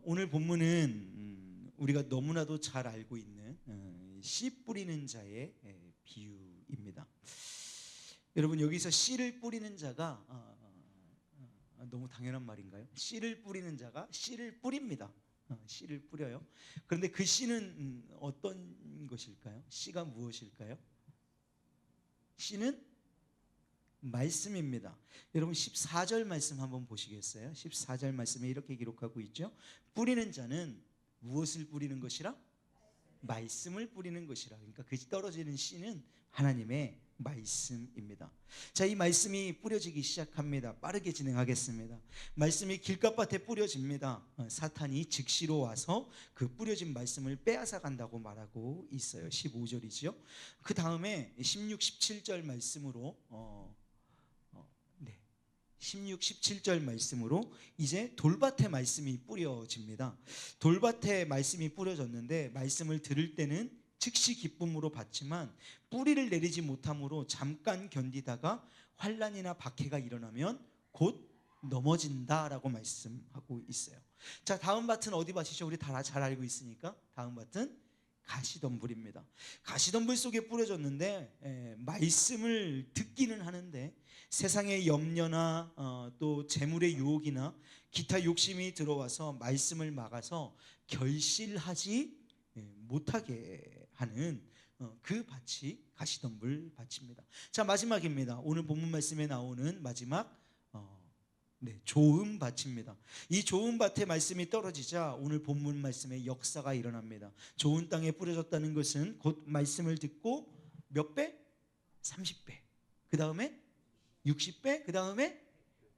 오늘 본문은 우리가 너무나도 잘 알고 있는 씨 뿌리는 자의 비유입니다. 여러분, 여기서 씨를 뿌리는 자가 너무 당연한 말인가요? 씨를 뿌리는 자가 씨를 뿌립니다. 씨를 뿌려요. 그런데 그 씨는 어떤 것일까요? 씨가 무엇일까요? 씨는 말씀입니다. 여러분, 14절 말씀 한번 보시겠어요? 14절 말씀에 이렇게 기록하고 있죠. 뿌리는 자는 무엇을 뿌리는 것이라? 말씀을 뿌리는 것이라. 그러니까 그 떨어지는 씨는 하나님의 말씀입니다. 자, 이 말씀이 뿌려지기 시작합니다. 빠르게 진행하겠습니다. 말씀이 길가밭에 뿌려집니다. 사탄이 즉시로 와서 그 뿌려진 말씀을 빼앗아 간다고 말하고 있어요. 15절이죠. 그 다음에 16, 17절 말씀으로 16, 17절 말씀으로 이제 돌밭에 말씀이 뿌려집니다. 돌밭에 말씀이 뿌려졌는데 말씀을 들을 때는 즉시 기쁨으로 받지만 뿌리를 내리지 못함으로 잠깐 견디다가 환난이나 박해가 일어나면 곧 넘어진다라고 말씀하고 있어요. 자, 다음 밭은 어디 밭이죠? 우리 다 잘 알고 있으니까 다음 밭은 가시덤불입니다. 가시덤불 속에 뿌려졌는데 말씀을 듣기는 하는데 세상의 염려나 또 재물의 유혹이나 기타 욕심이 들어와서 말씀을 막아서 결실하지 못하게 하는 그 밭이 가시덤불 밭입니다. 자, 마지막입니다. 오늘 본문 말씀에 나오는 마지막 좋은 밭입니다. 이 좋은 밭에 말씀이 떨어지자 오늘 본문 말씀에 역사가 일어납니다. 좋은 땅에 뿌려졌다는 것은 곧 말씀을 듣고 몇 배? 30배. 그 다음에 60배. 그 다음에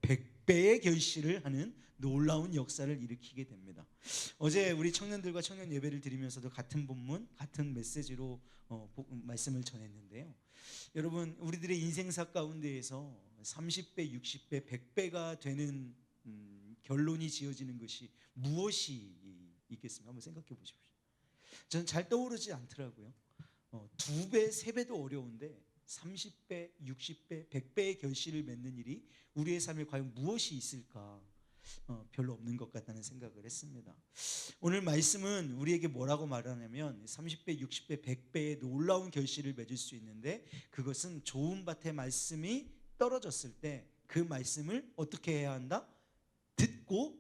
100배의 결실을 하는 놀라운 역사를 일으키게 됩니다. 어제 우리 청년들과 청년 예배를 드리면서도 같은 본문, 같은 메시지로 말씀을 전했는데요. 여러분, 우리들의 인생사 가운데에서 30배, 60배, 100배가 되는 결론이 지어지는 것이 무엇이 있겠습니까? 한번 생각해 보십시오. 저는 잘 떠오르지 않더라고요. 2배, 3배도 어려운데 30배, 60배, 100배의 결실을 맺는 일이 우리의 삶에 과연 무엇이 있을까? 별로 없는 것 같다는 생각을 했습니다. 오늘 말씀은 우리에게 뭐라고 말하냐면 30배, 60배, 100배의 놀라운 결실을 맺을 수 있는데 그것은 좋은 밭의 말씀이 떨어졌을 때 그 말씀을 어떻게 해야 한다? 듣고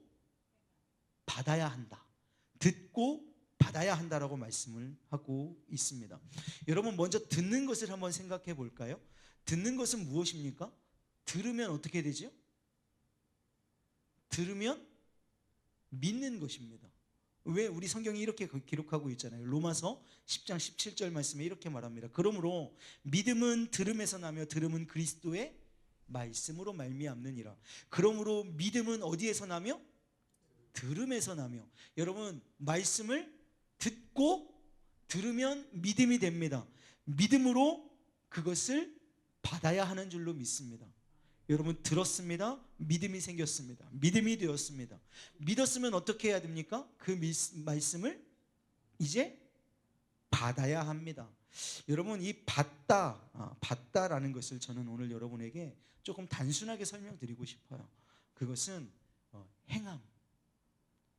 받아야 한다. 듣고 받아야 한다라고 말씀을 하고 있습니다. 여러분, 먼저 듣는 것을 한번 생각해 볼까요? 듣는 것은 무엇입니까? 들으면 어떻게 되죠? 들으면 믿는 것입니다. 왜? 우리 성경이 이렇게 기록하고 있잖아요. 로마서 10장 17절 말씀에 이렇게 말합니다. 그러므로 믿음은 들음에서 나며 들음은 그리스도의 말씀으로 말미암느니라. 그러므로 믿음은 어디에서 나며? 들음에서 나며. 여러분, 말씀을 듣고 들으면 믿음이 됩니다. 믿음으로 그것을 받아야 하는 줄로 믿습니다. 여러분, 들었습니다. 믿음이 생겼습니다. 믿음이 되었습니다. 믿었으면 어떻게 해야 됩니까? 그 말씀을 이제 받아야 합니다. 여러분, 이 받다라는 것을 저는 오늘 여러분에게 조금 단순하게 설명드리고 싶어요. 그것은 행함,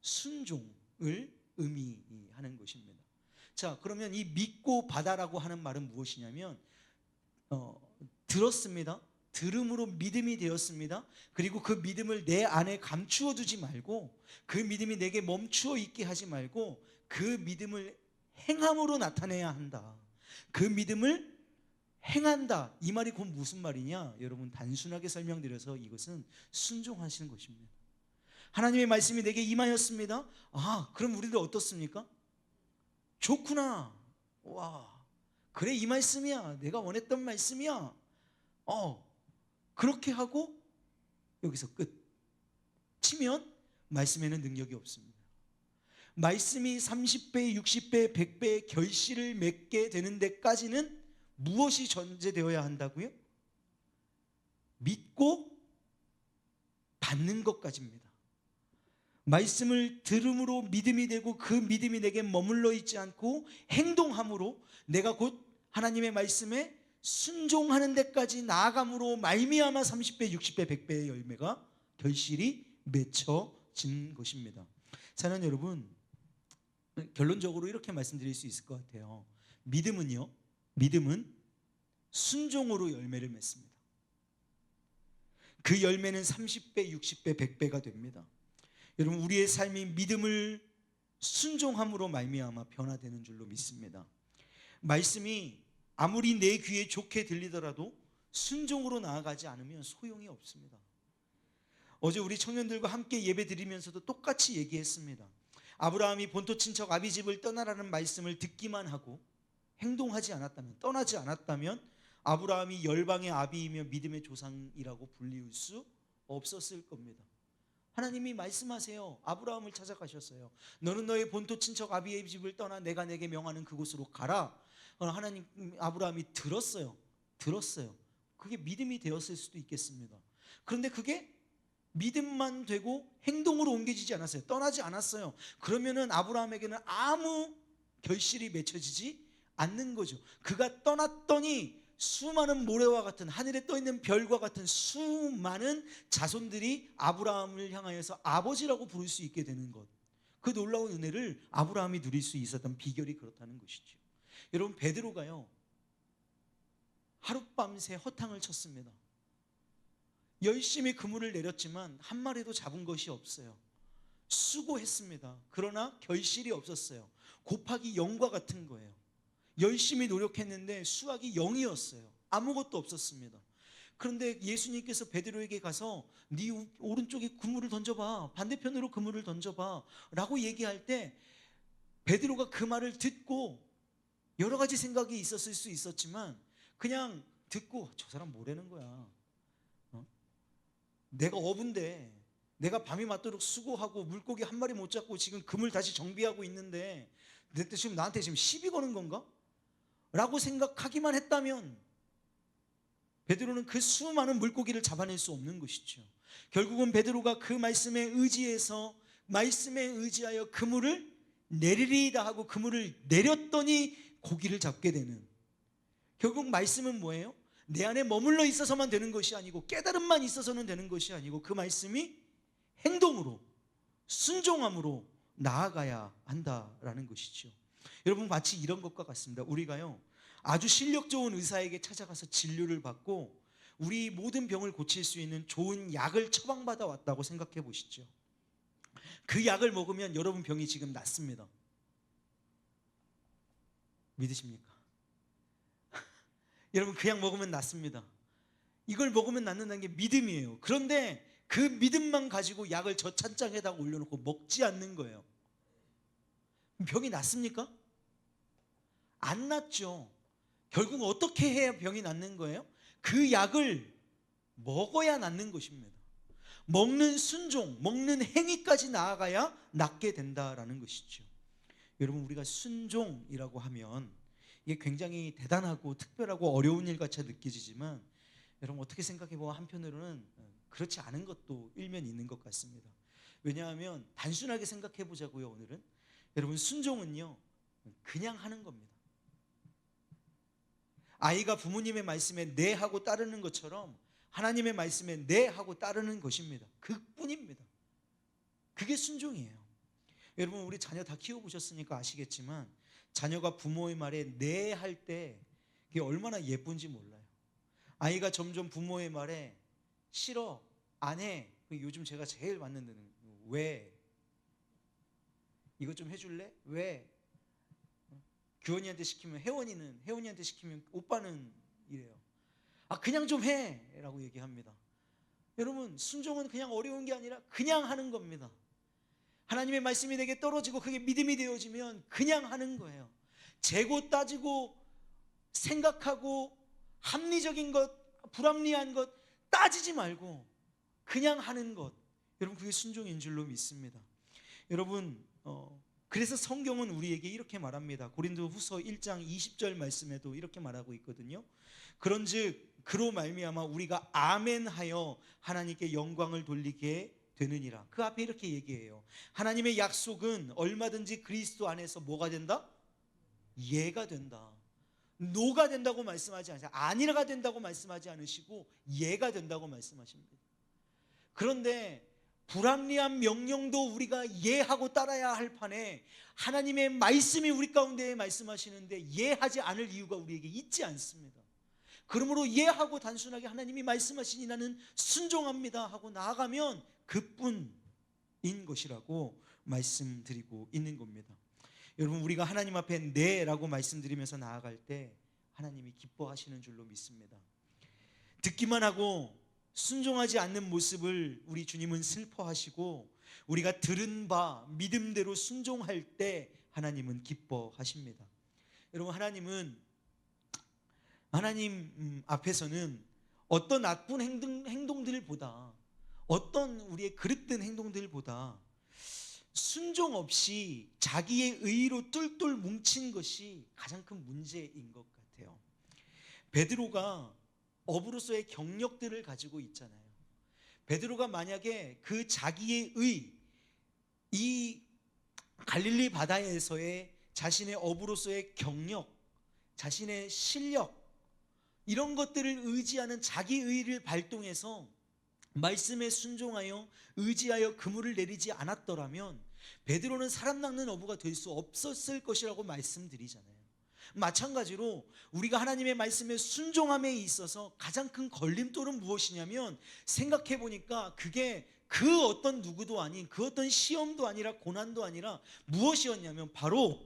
순종을 의미하는 것입니다. 자, 그러면 이 믿고 받아라고 하는 말은 무엇이냐면 들었습니다. 들음으로 믿음이 되었습니다. 그리고 그 믿음을 내 안에 감추어 두지 말고 그 믿음이 내게 멈추어 있게 하지 말고 그 믿음을 행함으로 나타내야 한다. 그 믿음을 행한다. 이 말이 곧 무슨 말이냐? 여러분, 단순하게 설명드려서 이것은 순종하시는 것입니다. 하나님의 말씀이 내게 임하였습니다. 그럼 우리들 어떻습니까? 좋구나. 와, 그래, 이 말씀이야. 내가 원했던 말씀이야. 그렇게 하고 여기서 끝 치면 말씀에는 능력이 없습니다. 말씀이 30배, 60배, 100배의 결실을 맺게 되는 데까지는 무엇이 전제되어야 한다고요? 믿고 받는 것까지입니다. 말씀을 들음으로 믿음이 되고 그 믿음이 내게 머물러 있지 않고 행동함으로 내가 곧 하나님의 말씀에 순종하는 데까지 나아감으로 말미암아 30배, 60배, 100배의 열매가 결실이 맺혀진 것입니다. 사랑하는 여러분, 결론적으로 이렇게 말씀드릴 수 있을 것 같아요. 믿음은 순종으로 열매를 맺습니다. 그 열매는 30배, 60배, 100배가 됩니다. 여러분, 우리의 삶이 믿음을 순종함으로 말미암아 변화되는 줄로 믿습니다. 말씀이 아무리 내 귀에 좋게 들리더라도 순종으로 나아가지 않으면 소용이 없습니다. 어제 우리 청년들과 함께 예배 드리면서도 똑같이 얘기했습니다. 아브라함이 본토 친척 아비 집을 떠나라는 말씀을 듣기만 하고 행동하지 않았다면, 떠나지 않았다면 아브라함이 열방의 아비이며 믿음의 조상이라고 불리울 수 없었을 겁니다. 하나님이 말씀하세요. 아브라함을 찾아가셨어요. 너는 너의 본토 친척 아비의 집을 떠나 내가 내게 명하는 그곳으로 가라. 하나님, 아브라함이 들었어요. 그게 믿음이 되었을 수도 있겠습니다. 그런데 그게 믿음만 되고 행동으로 옮겨지지 않았어요. 떠나지 않았어요. 그러면은 아브라함에게는 아무 결실이 맺혀지지 않는 거죠. 그가 떠났더니 수많은 모래와 같은, 하늘에 떠있는 별과 같은 수많은 자손들이 아브라함을 향하여서 아버지라고 부를 수 있게 되는 것, 그 놀라운 은혜를 아브라함이 누릴 수 있었던 비결이 그렇다는 것이죠. 여러분, 베드로가요 하룻밤새 허탕을 쳤습니다. 열심히 그물을 내렸지만 한 마리도 잡은 것이 없어요. 수고했습니다. 그러나 결실이 없었어요. 곱하기 0과 같은 거예요. 열심히 노력했는데 수확이 0이었어요. 아무것도 없었습니다. 그런데 예수님께서 베드로에게 가서 네 오른쪽에 그물을 던져봐, 반대편으로 그물을 던져봐 라고 얘기할 때 베드로가 그 말을 듣고 여러 가지 생각이 있었을 수 있었지만 그냥 듣고, 저 사람 뭐라는 거야, 내가 어부인데 내가 밤이 맞도록 수고하고 물고기 한 마리 못 잡고 지금 그물 다시 정비하고 있는데 지금 나한테 지금 시비 거는 건가? 라고 생각하기만 했다면 베드로는 그 수많은 물고기를 잡아낼 수 없는 것이죠. 결국은 베드로가 그 말씀에 의지해서, 말씀에 의지하여 그물을 내리리이다 하고 그물을 내렸더니 고기를 잡게 되는, 결국 말씀은 뭐예요? 내 안에 머물러 있어서만 되는 것이 아니고, 깨달음만 있어서는 되는 것이 아니고, 그 말씀이 행동으로, 순종함으로 나아가야 한다라는 것이죠. 여러분, 마치 이런 것과 같습니다. 우리가요 아주 실력 좋은 의사에게 찾아가서 진료를 받고 우리 모든 병을 고칠 수 있는 좋은 약을 처방받아 왔다고 생각해 보시죠. 그 약을 먹으면 여러분 병이 지금 낫습니다. 믿으십니까? 여러분, 그 약 먹으면 낫습니다. 이걸 먹으면 낫는다는 게 믿음이에요. 그런데 그 믿음만 가지고 약을 저 찬장에다가 올려놓고 먹지 않는 거예요. 병이 낫습니까? 안 낫죠. 결국 어떻게 해야 병이 낫는 거예요? 그 약을 먹어야 낫는 것입니다. 먹는 순종, 먹는 행위까지 나아가야 낫게 된다라는 것이죠. 여러분, 우리가 순종이라고 하면 이게 굉장히 대단하고 특별하고 어려운 일 같이 느껴지지만, 여러분 어떻게 생각해보면 한편으로는 그렇지 않은 것도 일면이 있는 것 같습니다. 왜냐하면 단순하게 생각해보자고요. 오늘은 여러분, 순종은요 그냥 하는 겁니다. 아이가 부모님의 말씀에 네 하고 따르는 것처럼 하나님의 말씀에 네 하고 따르는 것입니다. 그뿐입니다. 그게 순종이에요. 여러분, 우리 자녀 다 키워보셨으니까 아시겠지만 자녀가 부모의 말에 네 할 때 그게 얼마나 예쁜지 몰라요. 아이가 점점 부모의 말에 싫어, 안 해. 요즘 제가 제일 받는 데는 왜? 이거 좀 해줄래? 왜? 규원이한테 시키면 혜원이는, 혜원이한테 시키면 오빠는 이래요. 아, 그냥 좀 해 라고 얘기합니다. 여러분, 순종은 그냥 어려운 게 아니라 그냥 하는 겁니다. 하나님의 말씀이 내게 떨어지고 그게 믿음이 되어지면 그냥 하는 거예요. 재고 따지고 생각하고 합리적인 것, 불합리한 것 따지지 말고 그냥 하는 것, 여러분 그게 순종인 줄로 믿습니다. 여러분, 그래서 성경은 우리에게 이렇게 말합니다. 고린도후서 1장 20절 말씀에도 이렇게 말하고 있거든요. 그런즉 그로 말미암아 우리가 아멘하여 하나님께 영광을 돌리게 되느니라. 그 앞에 이렇게 얘기해요. 하나님의 약속은 얼마든지 그리스도 안에서 뭐가 된다? 예가 된다. 노가 된다고 말씀하지 않으세요. 아니라가 된다고 말씀하지 않으시고 예가 된다고 말씀하십니다. 그런데 불합리한 명령도 우리가 이해하고 따라야 할 판에 하나님의 말씀이 우리 가운데 말씀하시는데 이해하지 않을 이유가 우리에게 있지 않습니다. 그러므로 이해하고 단순하게 하나님이 말씀하시니 나는 순종합니다 하고 나아가면 그뿐인 것이라고 말씀드리고 있는 겁니다. 여러분, 우리가 하나님 앞에 네라고 말씀드리면서 나아갈 때 하나님이 기뻐하시는 줄로 믿습니다. 듣기만 하고 순종하지 않는 모습을 우리 주님은 슬퍼하시고, 우리가 들은 바 믿음대로 순종할 때 하나님은 기뻐하십니다. 여러분, 하나님 앞에서는 어떤 나쁜 행동들보다, 어떤 우리의 그릇된 행동들보다 순종 없이 자기의 의로 똘똘 뭉친 것이 가장 큰 문제인 것 같아요. 베드로가 업으로서의 경력들을 가지고 있잖아요. 베드로가 만약에 그 자기의 의, 이 갈릴리 바다에서의 자신의 업으로서의 경력, 자신의 실력, 이런 것들을 의지하는 자기 의를 발동해서 말씀에 순종하여 의지하여 그물을 내리지 않았더라면 베드로는 사람 낚는 어부가 될 수 없었을 것이라고 말씀드리잖아요. 마찬가지로 우리가 하나님의 말씀에 순종함에 있어서 가장 큰 걸림돌은 무엇이냐면, 생각해 보니까 그게 그 어떤 누구도 아닌, 그 어떤 시험도 아니라 고난도 아니라 무엇이었냐면 바로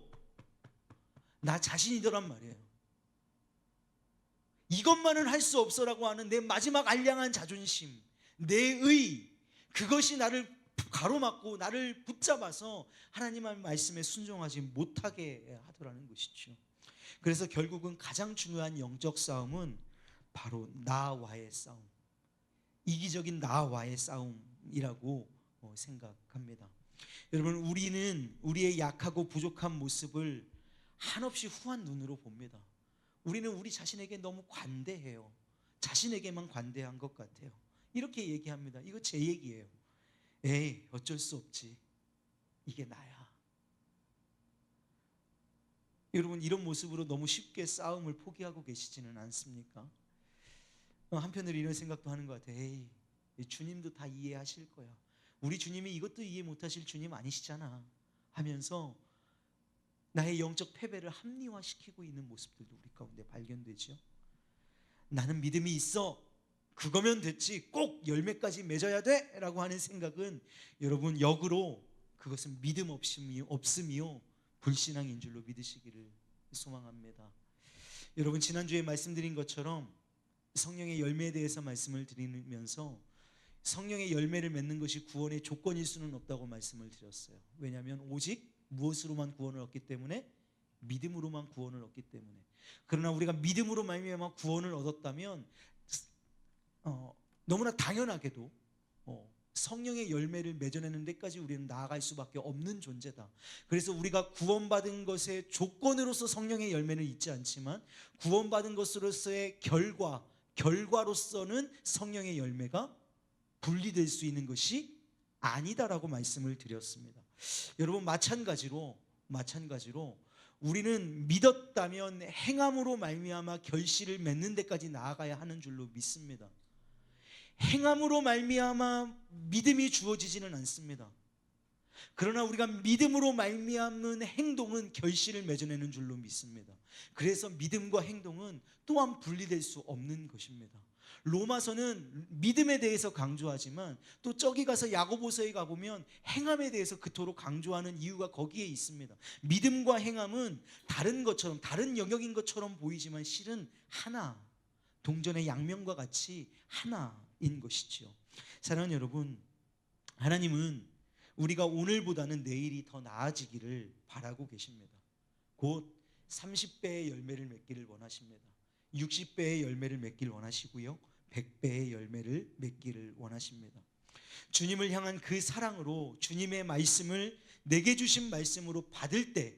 나 자신이더란 말이에요. 이것만은 할 수 없어라고 하는 내 마지막 알량한 자존심, 내 의, 그것이 나를 가로막고 나를 붙잡아서 하나님의 말씀에 순종하지 못하게 하더라는 것이죠. 그래서 결국은 가장 중요한 영적 싸움은 바로 나와의 싸움, 이기적인 나와의 싸움이라고 생각합니다. 여러분, 우리는 우리의 약하고 부족한 모습을 한없이 후한 눈으로 봅니다. 우리는 우리 자신에게 너무 관대해요. 자신에게만 관대한 것 같아요. 이렇게 얘기합니다. 이거 제 얘기예요. 에이, 어쩔 수 없지. 이게 나야. 여러분, 이런 모습으로 너무 쉽게 싸움을 포기하고 계시지는 않습니까? 한편으로 이런 생각도 하는 것 같아요. 에이, 주님도 다 이해하실 거야. 우리 주님이 이것도 이해 못하실 주님 아니시잖아 하면서 나의 영적 패배를 합리화시키고 있는 모습들도 우리 가운데 발견되죠. 나는 믿음이 있어, 그거면 됐지, 꼭 열매까지 맺어야 돼 라고 하는 생각은 여러분, 역으로 그것은 믿음 없음이요 불신앙인 줄로 믿으시기를 소망합니다. 여러분, 지난주에 말씀드린 것처럼 성령의 열매에 대해서 말씀을 드리면서 성령의 열매를 맺는 것이 구원의 조건일 수는 없다고 말씀을 드렸어요. 왜냐하면 오직 무엇으로만 구원을 얻기 때문에? 믿음으로만 구원을 얻기 때문에. 그러나 우리가 믿음으로 말미암아 구원을 얻었다면 너무나 당연하게도 성령의 열매를 맺어내는 데까지 우리는 나아갈 수밖에 없는 존재다. 그래서 우리가 구원받은 것의 조건으로서 성령의 열매는 있지 않지만 구원받은 것으로서의 결과로서는 성령의 열매가 분리될 수 있는 것이 아니다라고 말씀을 드렸습니다. 여러분, 마찬가지로 우리는 믿었다면 행함으로 말미암아 결실을 맺는 데까지 나아가야 하는 줄로 믿습니다. 행함으로 말미암아 믿음이 주어지지는 않습니다. 그러나 우리가 믿음으로 말미암는 행동은 결실을 맺어내는 줄로 믿습니다. 그래서 믿음과 행동은 또한 분리될 수 없는 것입니다. 로마서는 믿음에 대해서 강조하지만 또 저기 가서 야고보서에 가보면 행함에 대해서 그토록 강조하는 이유가 거기에 있습니다. 믿음과 행함은 다른 것처럼, 다른 영역인 것처럼 보이지만 실은 하나, 동전의 양면과 같이 하나인 것이죠. 사랑하는 여러분, 하나님은 우리가 오늘보다는 내일이 더 나아지기를 바라고 계십니다. 곧 30배의 열매를 맺기를 원하십니다. 60배의 열매를 맺기를 원하시고요, 100배의 열매를 맺기를 원하십니다. 주님을 향한 그 사랑으로 주님의 말씀을 내게 주신 말씀으로 받을 때,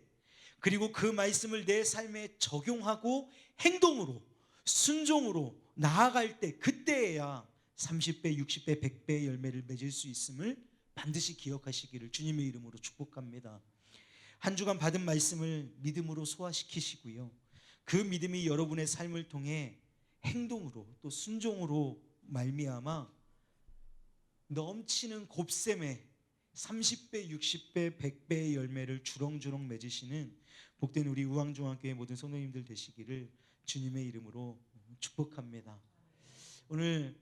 그리고 그 말씀을 내 삶에 적용하고 행동으로 순종으로 나아갈 때, 그때에야 30배, 60배, 100배의 열매를 맺을 수 있음을 반드시 기억하시기를 주님의 이름으로 축복합니다. 한 주간 받은 말씀을 믿음으로 소화시키시고요, 그 믿음이 여러분의 삶을 통해 행동으로 또 순종으로 말미암아 넘치는 곱셈에 30배, 60배, 100배의 열매를 주렁주렁 맺으시는 복된 우리 우왕중앙교회 모든 성도님들 되시기를 주님의 이름으로 축복합니다. 오늘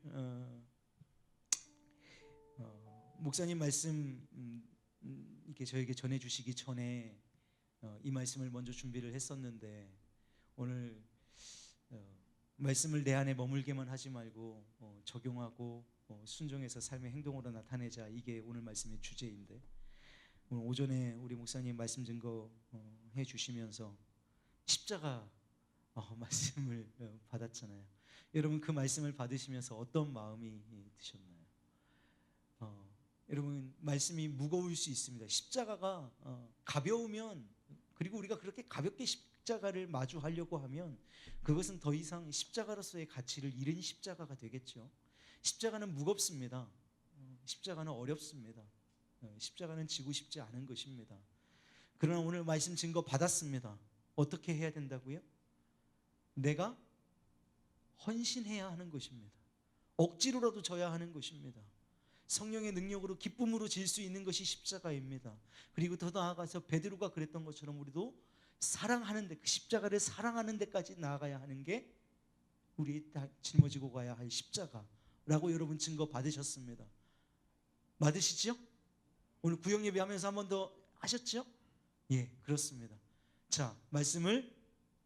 목사님 말씀 이렇게 저에게 전해주시기 전에 이 말씀을 먼저 준비를 했었는데, 오늘 말씀을 내 안에 머물게만 하지 말고 적용하고 순종해서 삶의 행동으로 나타내자, 이게 오늘 말씀의 주제인데, 오늘 오전에 우리 목사님 말씀 증거해 주시면서 십자가 말씀을 받았잖아요. 여러분, 그 말씀을 받으시면서 어떤 마음이 드셨나요? 여러분, 말씀이 무거울 수 있습니다. 십자가가 가벼우면, 그리고 우리가 그렇게 가볍게 십자가를 마주하려고 하면 그것은 더 이상 십자가로서의 가치를 잃은 십자가가 되겠죠. 십자가는 무겁습니다. 십자가는 어렵습니다. 십자가는 지고 싶지 않은 것입니다. 그러나 오늘 말씀 증거 받았습니다. 어떻게 해야 된다고요? 내가 헌신해야 하는 것입니다. 억지로라도 져야 하는 것입니다. 성령의 능력으로 기쁨으로 질 수 있는 것이 십자가입니다. 그리고 더 나아가서 베드로가 그랬던 것처럼 우리도 사랑하는 데, 그 십자가를 사랑하는 데까지 나아가야 하는 게 우리 다 짊어지고 가야 할 십자가라고 여러분 증거 받으셨습니다. 받으시죠? 오늘 구역 예배하면서 한 번 더 하셨죠? 예, 그렇습니다. 자, 말씀을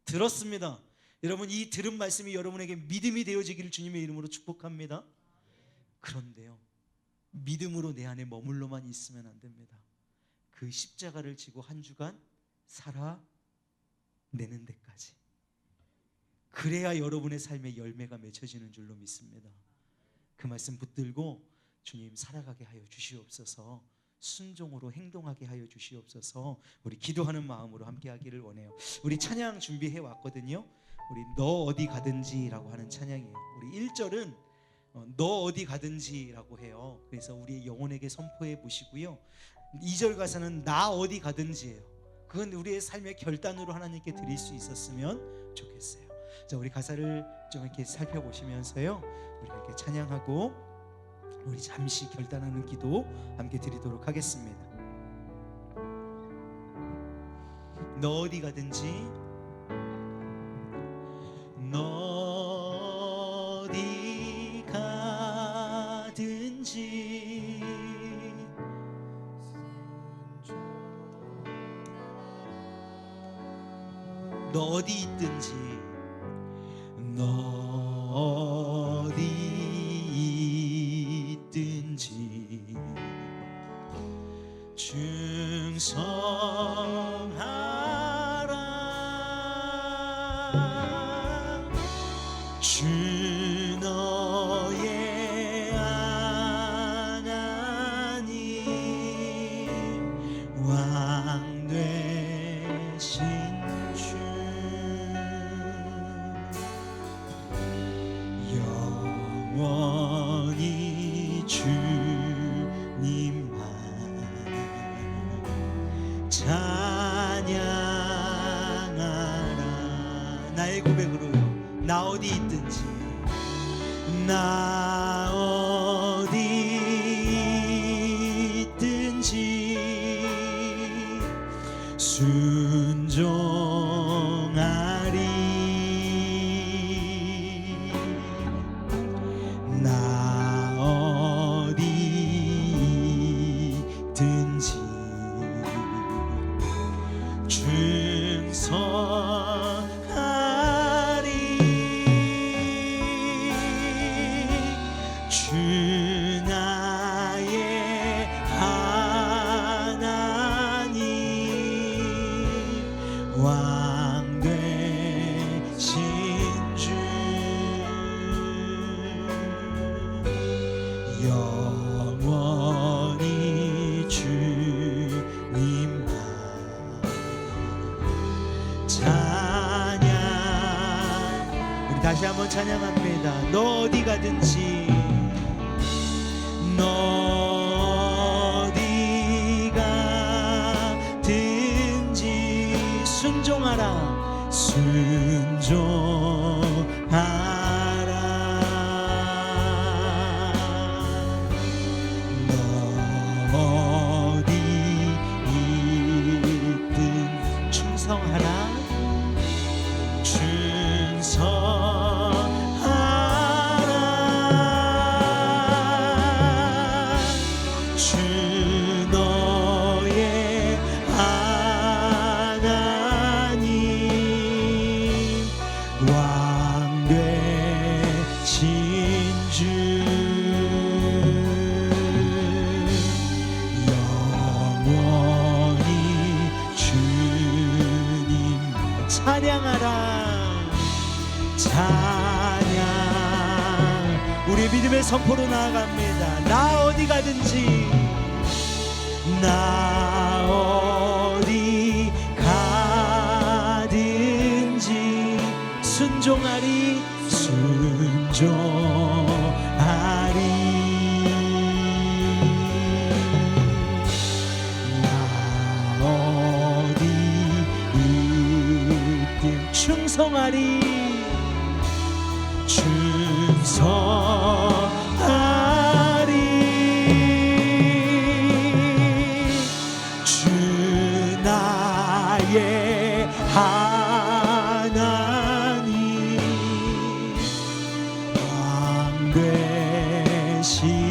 들었습니다. 여러분, 이 들은 말씀이 여러분에게 믿음이 되어지기를 주님의 이름으로 축복합니다. 그런데요, 믿음으로 내 안에 머물러만 있으면 안 됩니다. 그 십자가를 지고 한 주간 살아내는 데까지, 그래야 여러분의 삶의 열매가 맺혀지는 줄로 믿습니다. 그 말씀 붙들고 주님 살아가게 하여 주시옵소서, 순종으로 행동하게 하여 주시옵소서, 우리 기도하는 마음으로 함께 하기를 원해요. 우리 찬양 준비해 왔거든요. 우리 너 어디 가든지라고 하는 찬양이에요. 우리 1절은 너 어디 가든지라고 해요. 그래서 우리 영혼에게 선포해 보시고요. 2절 가사는 나 어디 가든지예요. 그건 우리의 삶의 결단으로 하나님께 드릴 수 있었으면 좋겠어요. 자, 우리 가사를 좀 이렇게 살펴보시면서요, 우리가 이렇게 찬양하고 우리 잠시 결단하는 기도 함께 드리도록 하겠습니다. 너 어디 가든지, 너 어디 가든지, 너 어디 있든지, 너 어디 있든지 충성하라. 주 너의 하나님, 왕 되신 주, 영원히 주님만 찬양하라. 나의 고백으로요, 나 어디 있든지, 나 어디 있든지 순종하리. 나 어디 있든지 충성하리. 주 나의 하나님, 왕 되신 주, 영원히 주님만 찬양. 우리 다시 한번 찬양합니다. 너 어디 가든지, 너 어디 가든지 순종하라. 순종하라. 충성하라 충성하라 주 너의 하나님 왕 되신 주 영원히 주님 찬양하라 찬양 우리 믿음의 선포로 나아갑니다. 나 어디 가든지 나 어디 가든지 순종하리 순종하리 나 어디 있든 충성하리 충성하리 주 나의 하나님 왕 되신